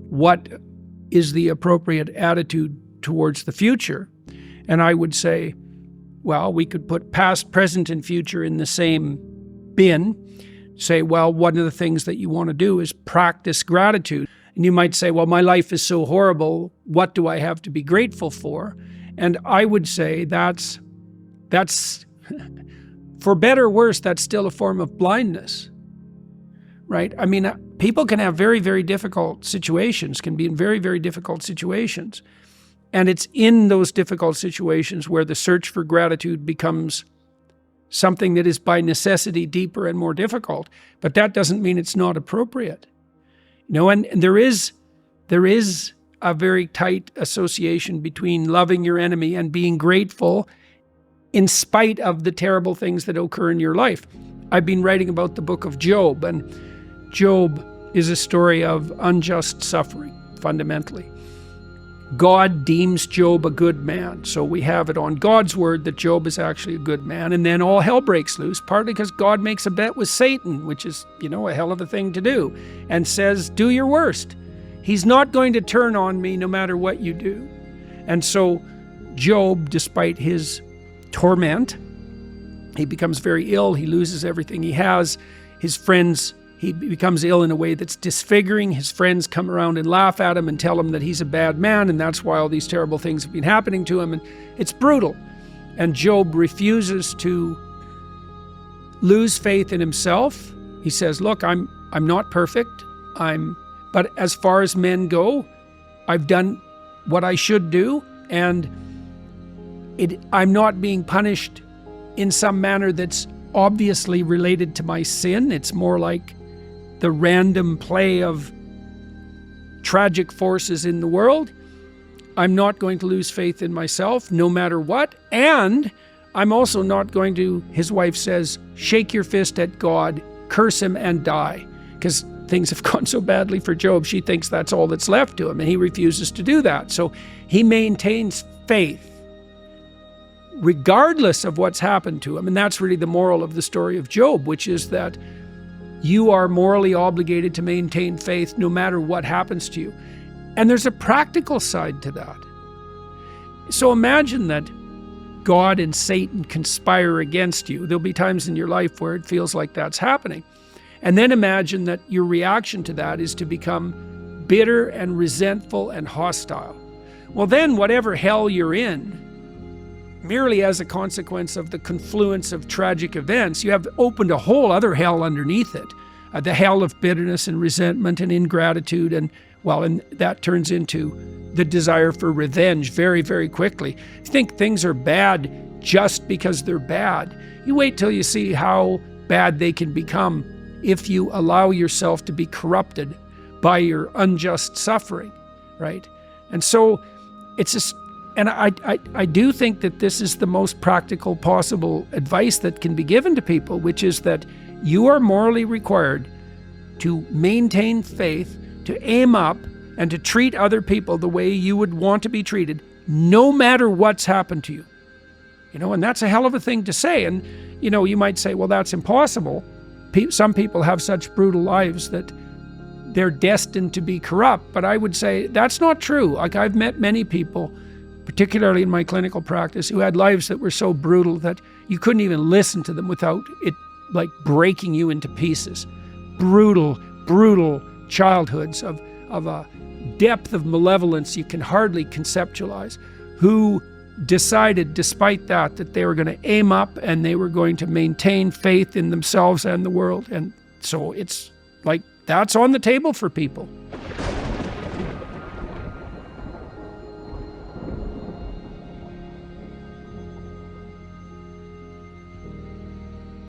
what is the appropriate attitude towards the future. And I would say, well, we could put past, present, and future in the same bin. Say, well, one of the things that you want to do is practice gratitude. And you might say, well, my life is so horrible. What do I have to be grateful for? And I would say that's for better or worse, that's still a form of blindness, right? I mean, people can have very, very difficult situations, can be in very, very difficult situations. And it's in those difficult situations where the search for gratitude becomes something that is by necessity deeper and more difficult. But that doesn't mean it's not appropriate. And there is a very tight association between loving your enemy and being grateful in spite of the terrible things that occur in your life. I've been writing about the book of Job, and Job is a story of unjust suffering, fundamentally. God deems Job a good man, so we have it on God's word that Job is actually a good man, and then all hell breaks loose, partly because God makes a bet with Satan, which is, a hell of a thing to do, and says, do your worst. He's not going to turn on me no matter what you do. And so Job, despite his torment, he becomes very ill, he loses everything he has, his friends, he becomes ill in a way that's disfiguring. His friends come around and laugh at him and tell him that he's a bad man, and that's why all these terrible things have been happening to him, and it's brutal. And Job refuses to lose faith in himself. He says, look, I'm not perfect, but as far as men go, I've done what I should do, and I'm not being punished in some manner that's obviously related to my sin. It's more like the random play of tragic forces in the world. I'm not going to lose faith in myself no matter what. And I'm also not going to, his wife says, shake your fist at God, curse him and die. Because things have gone so badly for Job, she thinks that's all that's left to him, and he refuses to do that. So he maintains faith regardless of what's happened to him. And that's really the moral of the story of Job, which is that you are morally obligated to maintain faith no matter what happens to you. And there's a practical side to that. So imagine that God and Satan conspire against you. There'll be times in your life where it feels like that's happening. And then imagine that your reaction to that is to become bitter and resentful and hostile. Well, then whatever hell you're in, merely as a consequence of the confluence of tragic events, you have opened a whole other hell underneath it. The hell of bitterness and resentment and ingratitude, and that turns into the desire for revenge very, very quickly. You think things are bad just because they're bad. You wait till you see how bad they can become if you allow yourself to be corrupted by your unjust suffering, right? And so it's just, and I do think that this is the most practical possible advice that can be given to people, which is that you are morally required to maintain faith, to aim up, and to treat other people the way you would want to be treated, no matter what's happened to you. And that's a hell of a thing to say. And, you might say, well, that's impossible. Some people have such brutal lives that they're destined to be corrupt. But I would say that's not true. Like, I've met many people, particularly in my clinical practice, who had lives that were so brutal that you couldn't even listen to them without it like breaking you into pieces. Brutal, brutal childhoods of a depth of malevolence you can hardly conceptualize, who decided despite that they were going to aim up and they were going to maintain faith in themselves and the world. And so it's like, that's on the table for people.